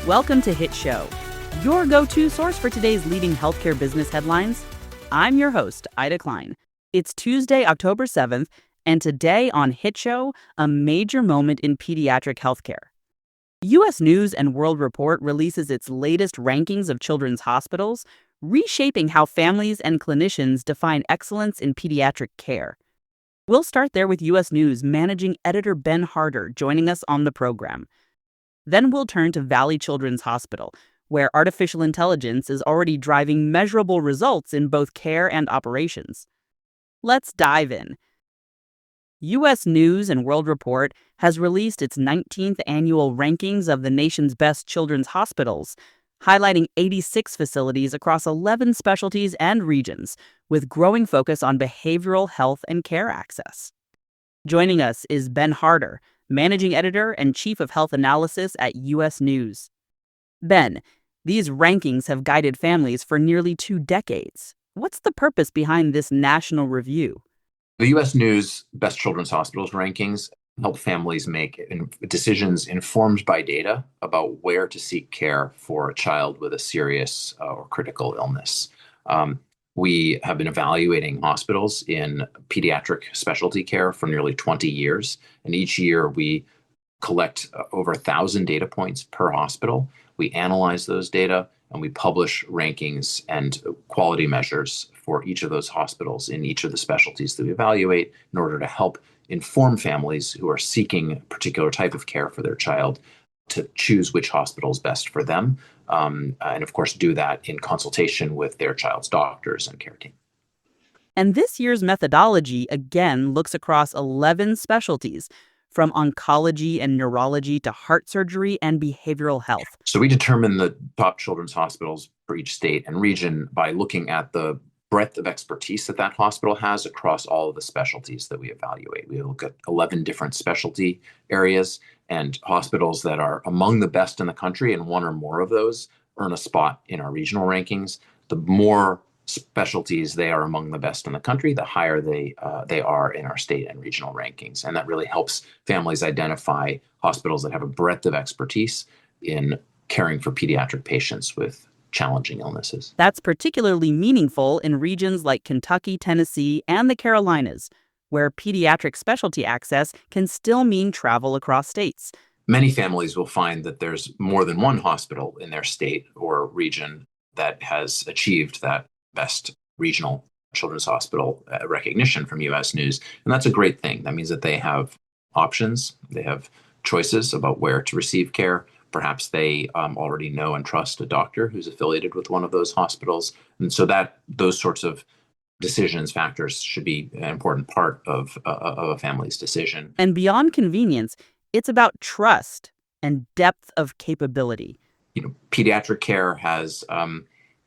Welcome to HITshow, your go-to source for today's leading healthcare business headlines. I'm your host, Ida Klein. It's Tuesday, October 7th, and today on HITshow, a major moment in pediatric healthcare. U.S. News & World Report releases its latest rankings of children's hospitals, reshaping how families and clinicians define excellence in pediatric care. We'll start there with U.S. News managing editor Ben Harder joining us on the program. Then we'll turn to Valley Children's Hospital, where artificial intelligence is already driving measurable results in both care and operations. Let's dive in. U.S. News & World Report has released its 19th annual rankings of the nation's best children's hospitals, highlighting 86 facilities across 11 specialties and regions, with growing focus on behavioral health and care access. Joining us is Ben Harder, managing editor and chief of health analysis at U.S. News. Ben, these rankings have guided families for nearly 2 decades. What's the purpose behind this national review? The U.S. News Best Children's Hospitals rankings help families make decisions informed by data about where to seek care for a child with a serious or critical illness. We have been evaluating hospitals in pediatric specialty care for nearly 20 years, and each year we collect over 1,000 data points per hospital. We analyze those data, and we publish rankings and quality measures for each of those hospitals in each of the specialties that we evaluate in order to help inform families who are seeking a particular type of care for their child to choose which hospital is best for them, and of course do that in consultation with their child's doctors and care team. And this year's methodology, again, looks across 11 specialties, from oncology and neurology to heart surgery and behavioral health. So we determine the top children's hospitals for each state and region by looking at the breadth of expertise that hospital has across all of the specialties that we evaluate. We look at 11 different specialty areas, and hospitals that are among the best in the country, and one or more of those earn a spot in our regional rankings. The more specialties they are among the best in the country, the higher they are in our state and regional rankings. And that really helps families identify hospitals that have a breadth of expertise in caring for pediatric patients with challenging illnesses. That's particularly meaningful in regions like Kentucky, Tennessee, and the Carolinas, where pediatric specialty access can still mean travel across states. Many families will find that there's more than one hospital in their state or region that has achieved that best regional children's hospital recognition from U.S. News. And that's a great thing. That means that they have options, they have choices about where to receive care. Perhaps they already know and trust a doctor who's affiliated with one of those hospitals. And so that those sorts of decisions, factors should be an important part of a family's decision. And beyond convenience, it's about trust and depth of capability. Pediatric care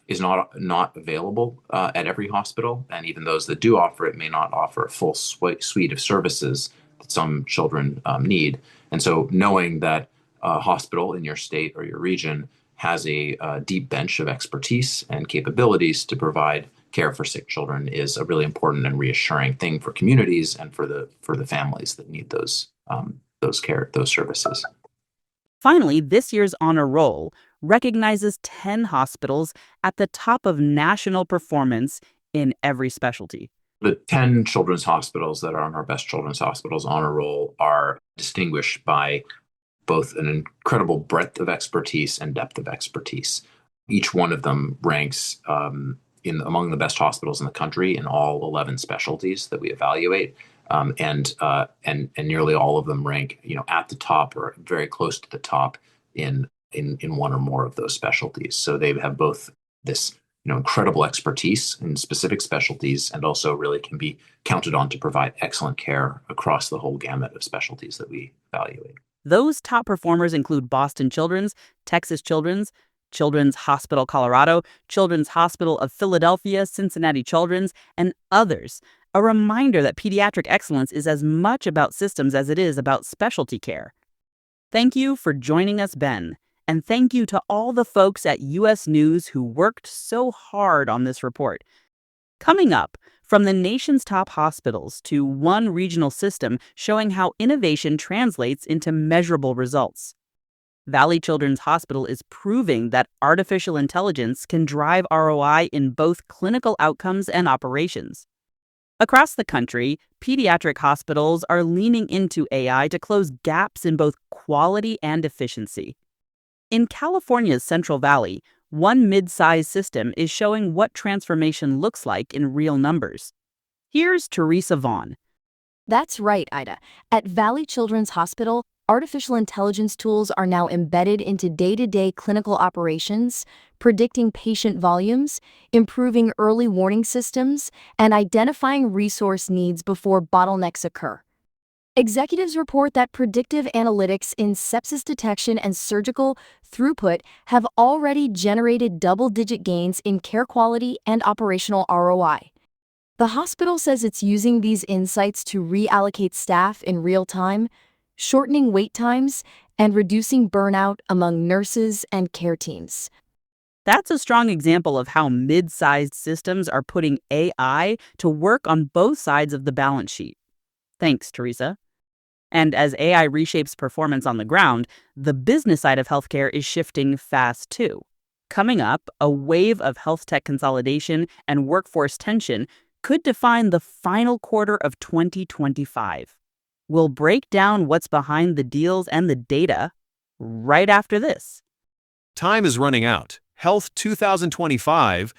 is not available at every hospital, and even those that do offer it may not offer a full suite of services that some children need. And so knowing that a hospital in your state or your region has a deep bench of expertise and capabilities to provide care for sick children is a really important and reassuring thing for communities and for the families that need those services. Finally, this year's honor roll recognizes 10 hospitals at the top of national performance in every specialty. The 10 children's hospitals that are on our Best Children's Hospitals honor roll are distinguished by both an incredible breadth of expertise and depth of expertise. Each one of them ranks among the best hospitals in the country in all 11 specialties that we evaluate. And nearly all of them rank, at the top or very close to the top in one or more of those specialties. So they have both this, incredible expertise in specific specialties, and also really can be counted on to provide excellent care across the whole gamut of specialties that we evaluate. Those top performers include Boston Children's, Texas Children's, Children's Hospital Colorado, Children's Hospital of Philadelphia, Cincinnati Children's, and others. A reminder that pediatric excellence is as much about systems as it is about specialty care. Thank you for joining us, Ben. And thank you to all the folks at U.S. News who worked so hard on this report. Coming up, from the nation's top hospitals to one regional system showing how innovation translates into measurable results. Valley Children's Hospital is proving that artificial intelligence can drive ROI in both clinical outcomes and operations. Across the country, pediatric hospitals are leaning into AI to close gaps in both quality and efficiency. In California's Central Valley, one mid-sized system is showing what transformation looks like in real numbers. Here's Teresa Vaughn. That's right, Ida. At Valley Children's Hospital, artificial intelligence tools are now embedded into day-to-day clinical operations, predicting patient volumes, improving early warning systems, and identifying resource needs before bottlenecks occur. Executives report that predictive analytics in sepsis detection and surgical throughput have already generated double-digit gains in care quality and operational ROI. The hospital says it's using these insights to reallocate staff in real time, shortening wait times and reducing burnout among nurses and care teams. That's a strong example of how mid-sized systems are putting AI to work on both sides of the balance sheet. Thanks, Teresa. And as AI reshapes performance on the ground, the business side of healthcare is shifting fast too. Coming up, a wave of health tech consolidation and workforce tension could define the final quarter of 2025. We'll break down what's behind the deals and the data right after this. Time is running out. Health 2025,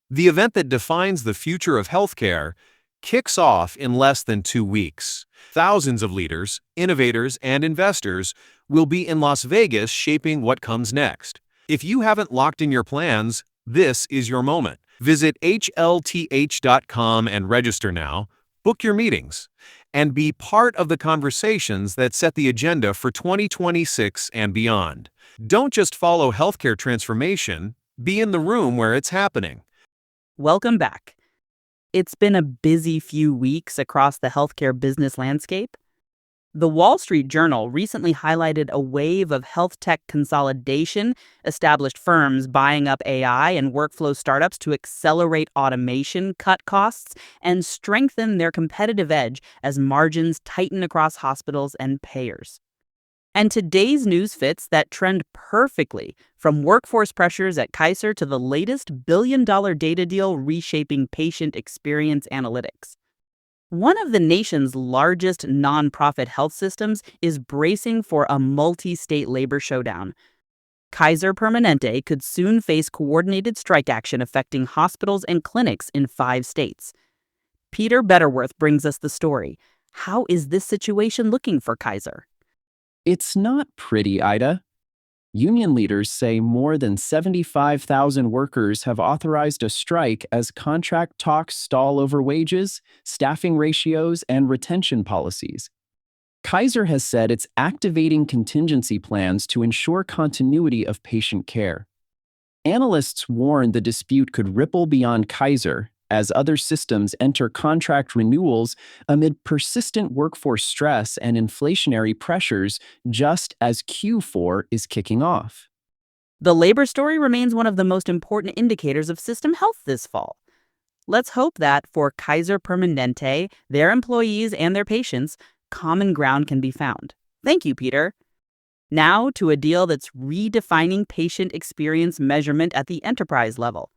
the event that defines the future of healthcare, kicks off in less than 2 weeks. Thousands of leaders, innovators, and investors will be in Las Vegas shaping what comes next. If you haven't locked in your plans, this is your moment. Visit HLTH.com and register now, book your meetings, and be part of the conversations that set the agenda for 2026 and beyond. Don't just follow healthcare transformation, be in the room where it's happening. Welcome back. It's been a busy few weeks across the healthcare business landscape. The Wall Street Journal recently highlighted a wave of health tech consolidation, established firms buying up AI and workflow startups to accelerate automation, cut costs, and strengthen their competitive edge as margins tighten across hospitals and payers. And today's news fits that trend perfectly, from workforce pressures at Kaiser to the latest billion-dollar data deal reshaping patient experience analytics. One of the nation's largest nonprofit health systems is bracing for a multi-state labor showdown. Kaiser Permanente could soon face coordinated strike action affecting hospitals and clinics in 5 states. Peter Betterworth brings us the story. How is this situation looking for Kaiser? It's not pretty, Ida. Union leaders say more than 75,000 workers have authorized a strike as contract talks stall over wages, staffing ratios, and retention policies. Kaiser has said it's activating contingency plans to ensure continuity of patient care. Analysts warn the dispute could ripple beyond Kaiser as other systems enter contract renewals amid persistent workforce stress and inflationary pressures just as Q4 is kicking off. The labor story remains one of the most important indicators of system health this fall. Let's hope that for Kaiser Permanente, their employees, and their patients, common ground can be found. Thank you, Peter. Now to a deal that's redefining patient experience measurement at the enterprise level.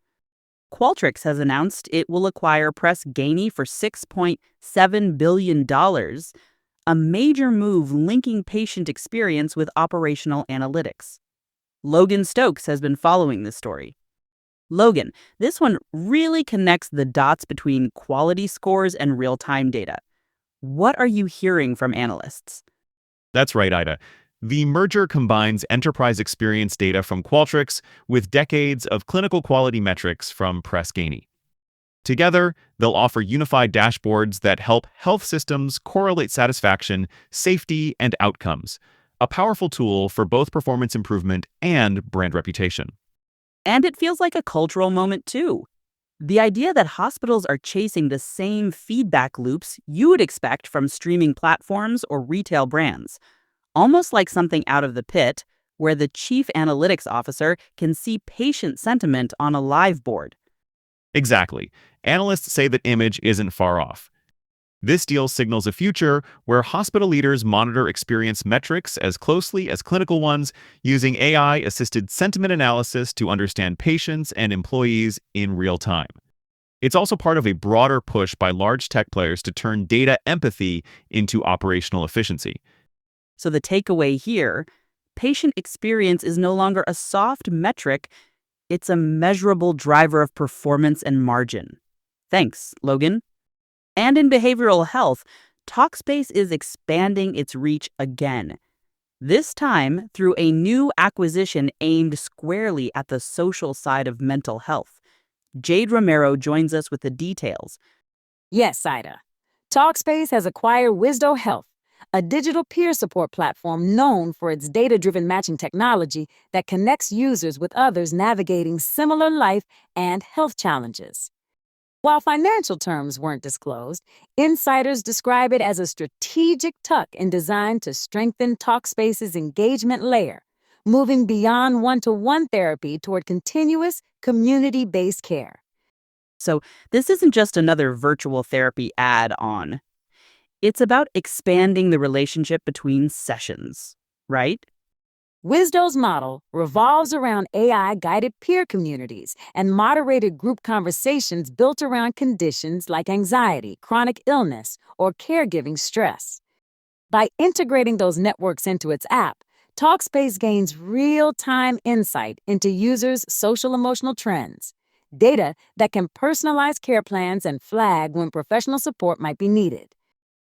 Qualtrics has announced it will acquire Press Ganey for $6.7 billion, a major move linking patient experience with operational analytics. Logan Stokes has been following this story. Logan, this one really connects the dots between quality scores and real-time data. What are you hearing from analysts? That's right, Ida. The merger combines enterprise experience data from Qualtrics with decades of clinical quality metrics from Press Ganey. Together, they'll offer unified dashboards that help health systems correlate satisfaction, safety, and outcomes, a powerful tool for both performance improvement and brand reputation. And it feels like a cultural moment, too. The idea that hospitals are chasing the same feedback loops you would expect from streaming platforms or retail brands. Almost like something out of the pit, where the chief analytics officer can see patient sentiment on a live board. Exactly. Analysts say that image isn't far off. This deal signals a future where hospital leaders monitor experience metrics as closely as clinical ones, using AI-assisted sentiment analysis to understand patients and employees in real time. It's also part of a broader push by large tech players to turn data empathy into operational efficiency. So the takeaway here, patient experience is no longer a soft metric, it's a measurable driver of performance and margin. Thanks, Logan. And in behavioral health, Talkspace is expanding its reach again. This time through a new acquisition aimed squarely at the social side of mental health. Jade Romero joins us with the details. Yes, Ida. Talkspace has acquired Wisdo Health, a digital peer support platform known for its data-driven matching technology that connects users with others navigating similar life and health challenges. While financial terms weren't disclosed, insiders describe it as a strategic tuck and designed to strengthen Talkspace's engagement layer, moving beyond one-to-one therapy toward continuous, community-based care. So this isn't just another virtual therapy add-on. It's about expanding the relationship between sessions, right? Wisdo's model revolves around AI-guided peer communities and moderated group conversations built around conditions like anxiety, chronic illness, or caregiving stress. By integrating those networks into its app, Talkspace gains real-time insight into users' social-emotional trends, data that can personalize care plans and flag when professional support might be needed.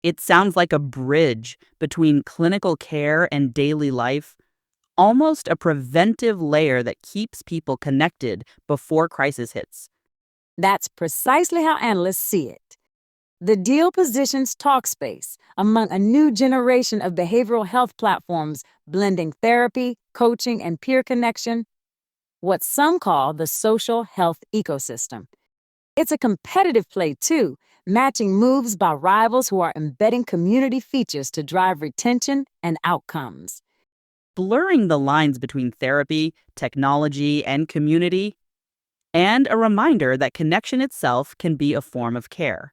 It sounds like a bridge between clinical care and daily life, almost a preventive layer that keeps people connected before crisis hits. That's precisely how analysts see it. The deal positions Talkspace among a new generation of behavioral health platforms blending therapy, coaching, and peer connection, what some call the social health ecosystem. It's a competitive play, too, matching moves by rivals who are embedding community features to drive retention and outcomes. Blurring the lines between therapy, technology, and community, and a reminder that connection itself can be a form of care.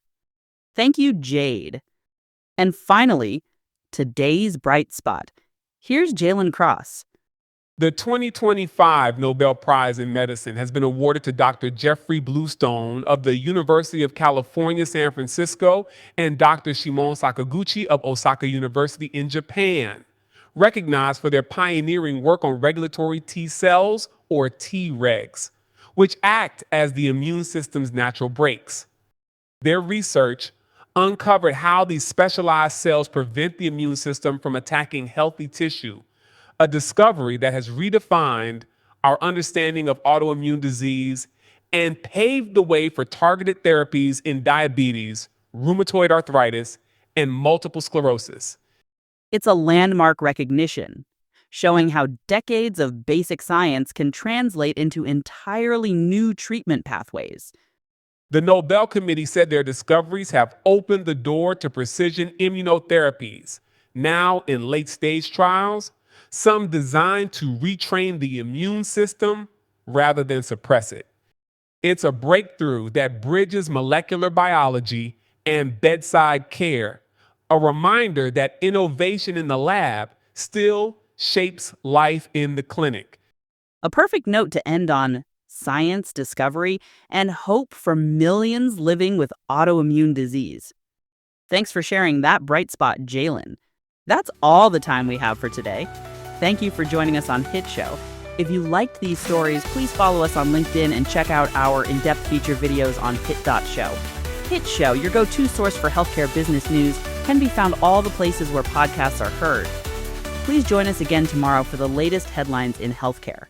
Thank you, Jade. And finally, today's bright spot. Here's Jalen Cross. The 2025 Nobel Prize in Medicine has been awarded to Dr. Jeffrey Bluestone of the University of California, San Francisco, and Dr. Shimon Sakaguchi of Osaka University in Japan, recognized for their pioneering work on regulatory T cells, or Tregs, which act as the immune system's natural brakes. Their research uncovered how these specialized cells prevent the immune system from attacking healthy tissue, a discovery that has redefined our understanding of autoimmune disease and paved the way for targeted therapies in diabetes, rheumatoid arthritis, and multiple sclerosis. It's a landmark recognition, showing how decades of basic science can translate into entirely new treatment pathways. The Nobel Committee said their discoveries have opened the door to precision immunotherapies, now in late-stage trials, some designed to retrain the immune system rather than suppress it. It's a breakthrough that bridges molecular biology and bedside care, a reminder that innovation in the lab still shapes life in the clinic. A perfect note to end on: science, discovery, and hope for millions living with autoimmune disease. Thanks for sharing that bright spot, Jalen. That's all the time we have for today. Thank you for joining us on HITshow. If you liked these stories, please follow us on LinkedIn and check out our in-depth feature videos on HIT.show. HITshow, your go-to source for healthcare business news, can be found all the places where podcasts are heard. Please join us again tomorrow for the latest headlines in healthcare.